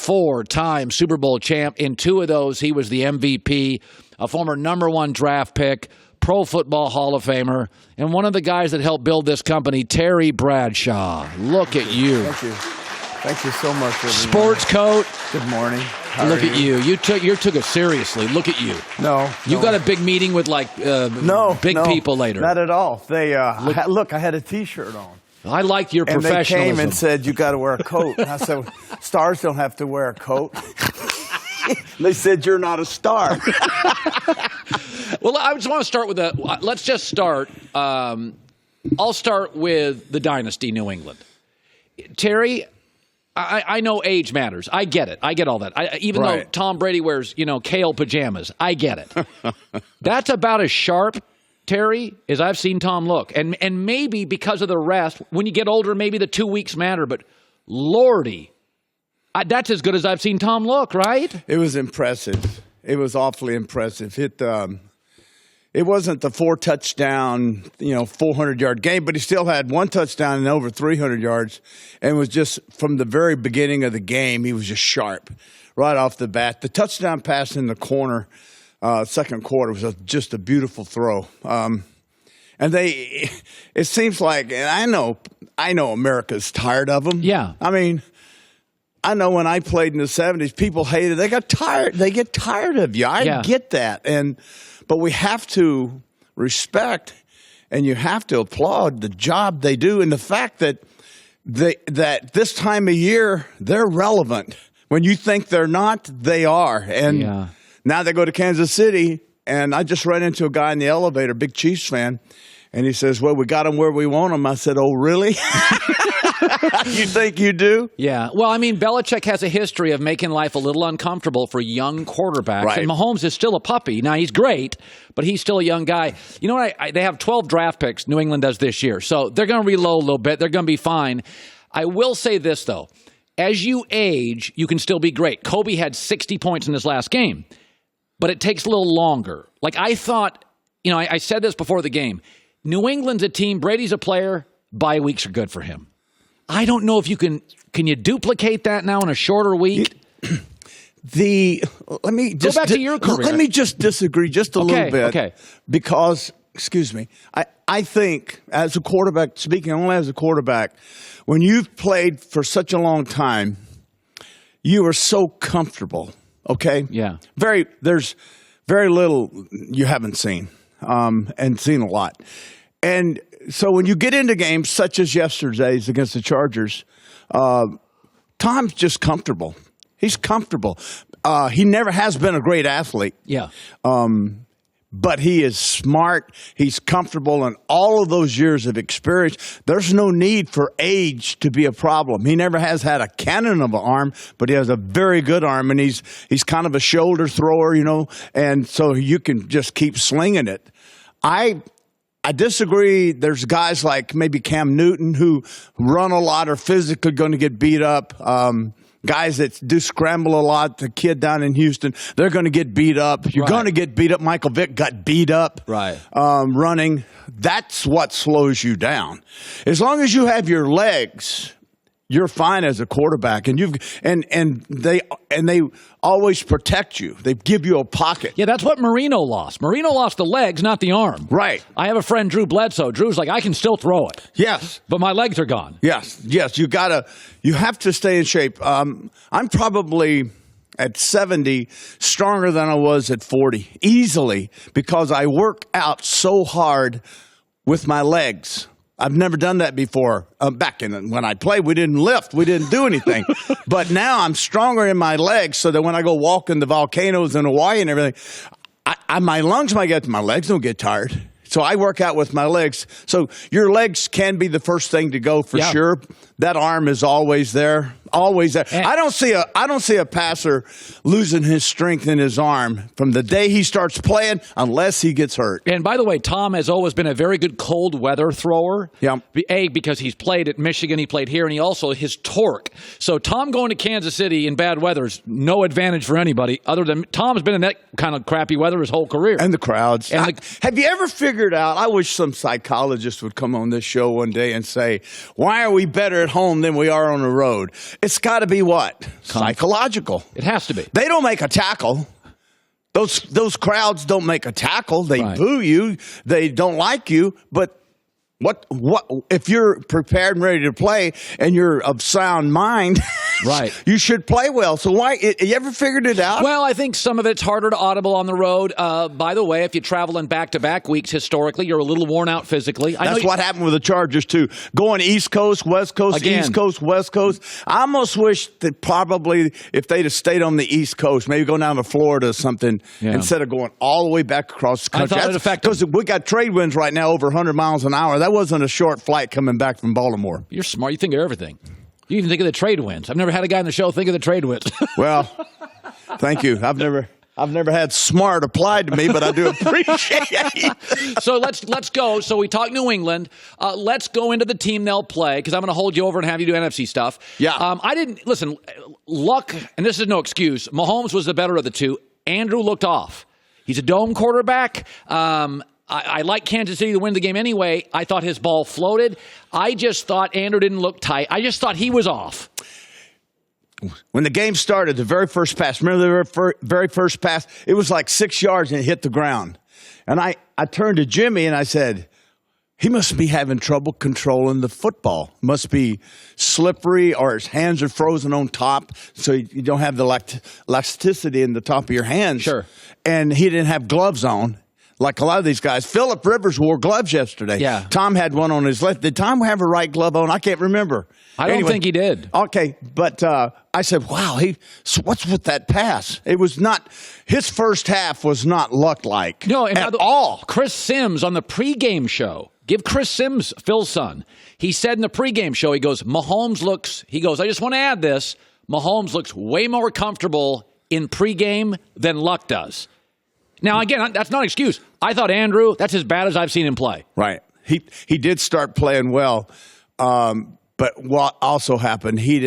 4-time Super Bowl champ. In 2 of those, he was the MVP, a former #1 draft pick, Pro Football Hall of Famer, and one of the guys that helped build this company, Terry Bradshaw. Look at you. Thank you. Thank you so much, everyone. Sports coat. Good morning. Look at you. You took it seriously. Look at you. No. You got a big meeting with big people later. Not at all. They look, I had a T-shirt on. I like your professionalism. And they came and said, you got to wear a coat. And I said, stars don't have to wear a coat. They said, you're not a star. Well, I just want to start with let's just start. I'll start with the dynasty, New England. Terry, I know age matters. I get it. I get all that. Even though Tom Brady wears, kale pajamas, I get it. That's about as sharp, Terry, as I've seen Tom look. And maybe because of the rest, when you get older, maybe the 2 weeks matter. But Lordy, that's as good as I've seen Tom look, right? It was impressive. It was awfully impressive. It wasn't the 4-touchdown, 400-yard game, but he still had 1 touchdown and over 300 yards, and was just from the very beginning of the game, he was just sharp right off the bat. The touchdown pass in the corner, second quarter, was just a beautiful throw. And it seems like, and I know America's tired of them. Yeah. I mean, I know when I played in the 70s, people hated. They got tired. They get tired of you. I get that, but we have to respect and you have to applaud the job they do and the fact that that this time of year they're relevant. When you think they're not, they are. And now they go to Kansas City, and I just ran into a guy in the elevator, big Chiefs fan, and he says, well, we got them where we want them. I said, oh, really? You think you do? Yeah. Well, I mean, Belichick has a history of making life a little uncomfortable for young quarterbacks. Right. And Mahomes is still a puppy. Now, he's great, but he's still a young guy. You know what? They have 12 draft picks, New England does this year. So they're going to reload a little bit. They're going to be fine. I will say this, though. As you age, you can still be great. Kobe had 60 points in his last game, but it takes a little longer. Like I thought, I said this before the game. New England's a team. Brady's a player. Bye weeks are good for him. I don't know if you can you duplicate that now in a shorter week? Let me just go back to your career. Let me just disagree just a little bit. Okay. Because, excuse me, I think as a quarterback, speaking only as a quarterback, when you've played for such a long time, you are so comfortable. Okay? Yeah. There's very little you haven't seen, and seen a lot. And so when you get into games such as yesterday's against the Chargers, Tom's just comfortable. He's comfortable. He never has been a great athlete. Yeah. But he is smart. He's comfortable, and all of those years of experience, there's no need for age to be a problem. He never has had a cannon of an arm, but he has a very good arm, and he's kind of a shoulder thrower, and so you can just keep slinging it. I disagree. There's guys like maybe Cam Newton who run a lot, are physically going to get beat up. Guys that do scramble a lot, the kid down in Houston, they're going to get beat up. You're going to get beat up. Michael Vick got beat up running. That's what slows you down. As long as you have your legs, you're fine as a quarterback, and they always protect you. They give you a pocket. Yeah, that's what Marino lost. Marino lost the legs, not the arm. Right. I have a friend, Drew Bledsoe. Drew's like, I can still throw it. Yes, but my legs are gone. Yes. You have to stay in shape. I'm probably at 70 stronger than I was at 40, easily, because I work out so hard with my legs. I've never done that before. Back when I played, we didn't lift. We didn't do anything. But now I'm stronger in my legs so that when I go walk in the volcanoes in Hawaii and everything, my lungs might get, my legs don't get tired. So I work out with my legs. So your legs can be the first thing to go for sure. That arm is always there. Always there. I don't see a passer losing his strength in his arm from the day he starts playing unless he gets hurt. And by the way, Tom has always been a very good cold weather thrower. Yeah. Because he's played at Michigan, he played here, and he also his torque. So Tom going to Kansas City in bad weather is no advantage for anybody other than Tom's been in that kind of crappy weather his whole career. And the crowds. Have you ever figured out, I wish some psychologist would come on this show one day and say, why are we better at home than we are on the road? It's got to be what? Psychological. It has to be. They don't make a tackle. Those crowds don't make a tackle. They boo you. They don't like you. But what if you're prepared and ready to play and you're of sound mind, right? You should play well. So why? You ever figured it out? Well, I think some of it's harder to audible on the road. By the way, if you travel in back-to-back weeks historically, you're a little worn out physically. That's what happened with the Chargers, too. Going East Coast, West Coast, Again. East Coast, West Coast. I almost wish that probably if they'd have stayed on the East Coast, maybe go down to Florida or something, instead of going all the way back across the country. I thought it affected because we got trade winds right now over 100 miles an hour. That wasn't a short flight coming back from Baltimore. You're smart. You think of everything. You even think of the trade winds. I've never had a guy on the show think of the trade winds. Well, thank you. I've never had smart applied to me, but I do appreciate it. So let's go. So we talked New England. Let's go into the team they'll play because I'm going to hold you over and have you do NFC stuff. Yeah. I didn't listen. Luck, and this is no excuse. Mahomes was the better of the two. Andrew looked off. He's a dome quarterback. I like Kansas City to win the game anyway. I thought his ball floated. I just thought Andrew didn't look tight. I just thought he was off. When the game started, the very first pass, remember the very first pass? It was like 6 yards and it hit the ground. And I turned to Jimmy and I said, he must be having trouble controlling the football. Must be slippery or his hands are frozen on top so you don't have the elasticity in the top of your hands. Sure. And he didn't have gloves on. Like a lot of these guys. Phillip Rivers wore gloves yesterday. Yeah. Tom had one on his left. Did Tom have a right glove on? I can't remember. I don't think he did. Okay, but I said, wow, so what's with that pass? It was not, his first half was not Luck-like at all. Chris Sims on the pregame show, give Chris Sims, Phil's son, he said in the pregame show, he goes, I just want to add this, Mahomes looks way more comfortable in pregame than Luck does. Now, again, that's not an excuse. I thought Andrew, that's as bad as I've seen him play. Right. He did start playing well. But what also happened, they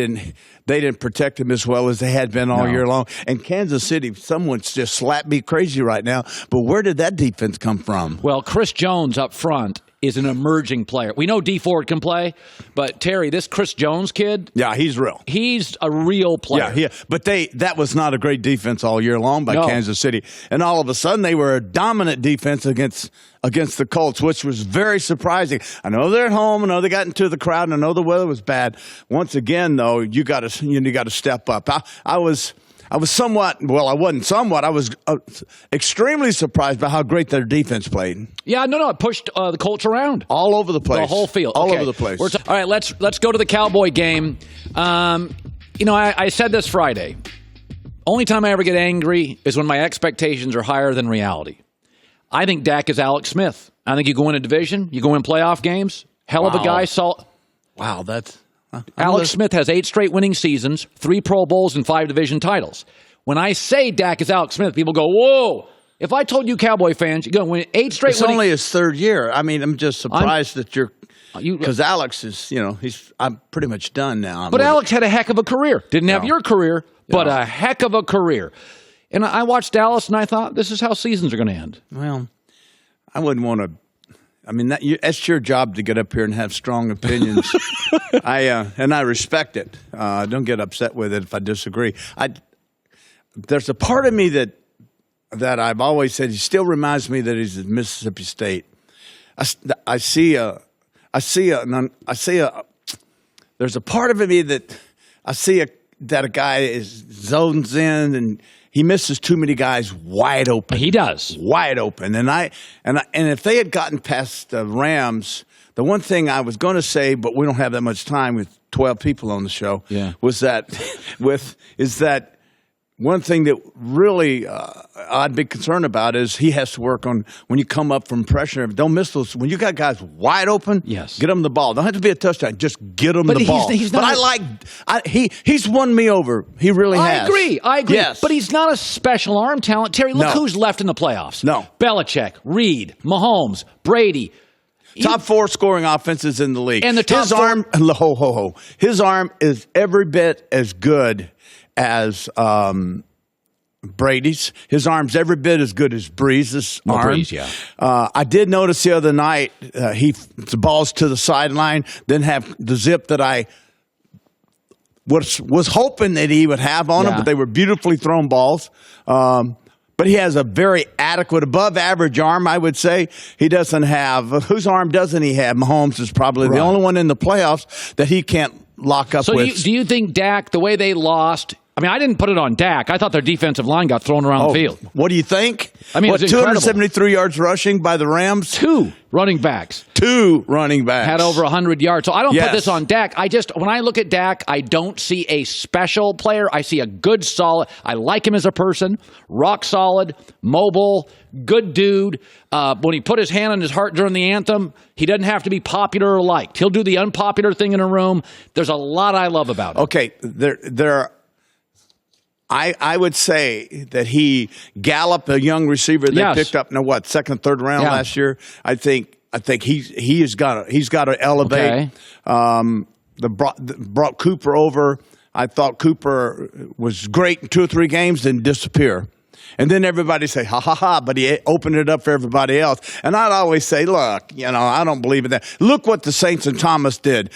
didn't protect him as well as they had been all year long. And Kansas City, someone's just slapped me crazy right now. But where did that defense come from? Well, Chris Jones up front is an emerging player. We know D Ford can play, but Terry, this Chris Jones kid, yeah, he's real. He's a real player. Yeah. But that was not a great defense all year long by Kansas City. And all of a sudden they were a dominant defense against the Colts, which was very surprising. I know they're at home. I know they got into the crowd, and I know the weather was bad. Once again, though, you got to step up. I was extremely surprised by how great their defense played. Yeah, no, it pushed the Colts around. All over the place. The whole field. All over the place. All right, let's go to the Cowboy game. I said this Friday. Only time I ever get angry is when my expectations are higher than reality. I think Dak is Alex Smith. I think you go in a division, you go in playoff games. Hell of a guy. Wow, that's... Alex Smith has 8 straight winning seasons, 3 Pro Bowls, and 5 division titles. When I say Dak is Alex Smith, people go, whoa. If I told you Cowboy fans, you're going to win 8 straight It's only his 3rd year. I mean, I'm just surprised that because Alex is, I'm pretty much done now. But Alex had a heck of a career. Didn't have your career, but a heck of a career. And I watched Dallas, and I thought, this is how seasons are going to end. Well, I wouldn't want to. I mean, that's your job to get up here and have strong opinions. And I respect it. Don't get upset with it if I disagree. There's a part of me that I've always said he still reminds me that he's at Mississippi State. There's a part of me that I see that a guy zones in and he misses too many guys wide open. He does. Wide open. And if they had gotten past the Rams, the one thing I was going to say, but we don't have that much time with 12 people on the show, was that one thing that really I'd be concerned about is he has to work on when you come up from pressure. Don't miss those. When you got guys wide open, get them the ball. Don't have to be a touchdown. Just get them the ball. He's won me over. He really has. I agree. Yes. But he's not a special arm talent. Terry, look who's left in the playoffs. No. Belichick, Reed, Mahomes, Brady. Top 4 scoring offenses in the league. And His arm is every bit as good as Brady's. His arm's every bit as good as Breeze's arm. Breeze, yeah. I did notice the other night the ball's to the sideline, then have the zip that I was hoping that he would have on him, but they were beautifully thrown balls. But he has a very adequate, above average arm, I would say. He doesn't have, whose arm doesn't he have? Mahomes is probably the only one in the playoffs that he can't lock up with. So do you think Dak, the way they lost, I mean, I didn't put it on Dak. I thought their defensive line got thrown around the field. What do you think? I mean, 273 yards rushing by the Rams? Two running backs. Had over 100 yards. So I don't put this on Dak. When I look at Dak, I don't see a special player. I see a good, solid. I like him as a person. Rock solid, mobile, good dude. When he put his hand on his heart during the anthem, he doesn't have to be popular or liked. He'll do the unpopular thing in a room. There's a lot I love about him. Okay, I would say that he Gallup, a young receiver they picked up in the second, third round last year. I think he's got to elevate. Okay. Brought Cooper over. I thought Cooper was great in 2 or 3 games, then disappear. And then everybody say, ha, ha, ha, but he opened it up for everybody else. And I'd always say, look, I don't believe in that. Look what the Saints and Thomas did.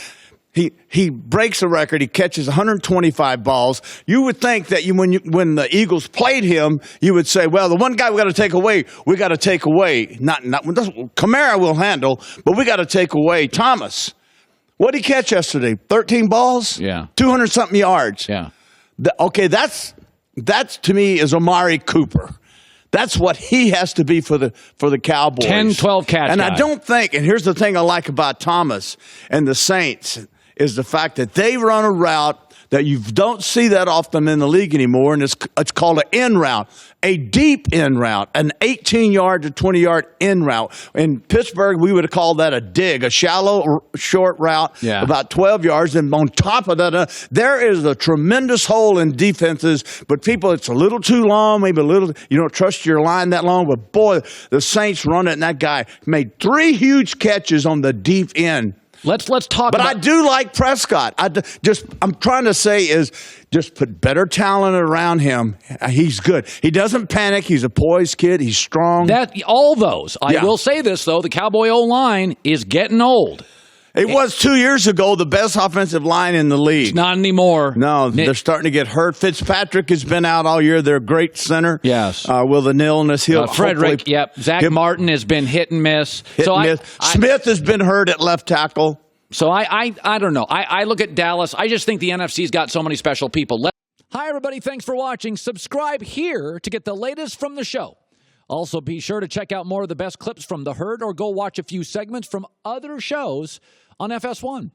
He breaks a record. He catches 125 balls. You would think that when the Eagles played him, you would say, well, the one guy we got to take away. Not Kamara will handle, but we got to take away Thomas. What did he catch yesterday? 13 balls? Yeah. 200-something yards. Yeah. That's to me is Amari Cooper. That's what he has to be for the Cowboys. 10, 12 catch And guy. I don't think, and here's the thing I like about Thomas and the Saints, is the fact that they run a route that you don't see that often in the league anymore, and it's called an in route, a deep in route, an 18-yard to 20-yard in route. In Pittsburgh, we would have called that a dig, a shallow, short route, about 12 yards. And on top of that, there is a tremendous hole in defenses, but it's a little too long, maybe a little, you don't trust your line that long, but boy, the Saints run it, and that guy made 3 huge catches on the deep end. Let's talk. But I do like Prescott. I'm trying to say is just put better talent around him. He's good. He doesn't panic. He's a poised kid. He's strong. I will say this though: the Cowboy O-line is getting old. It was 2 years ago the best offensive line in the league. It's not anymore. No, they're starting to get hurt. Fitzpatrick has been out all year. They're a great center. Yes. With an illness, Frederick. Yep. Zach Martin has been hit and miss. Smith has been hurt at left tackle. So I don't know. I look at Dallas. I just think the NFC's got so many special people. Hi, everybody. Thanks for watching. Subscribe here to get the latest from the show. Also, be sure to check out more of the best clips from The Herd or go watch a few segments from other shows on FS1.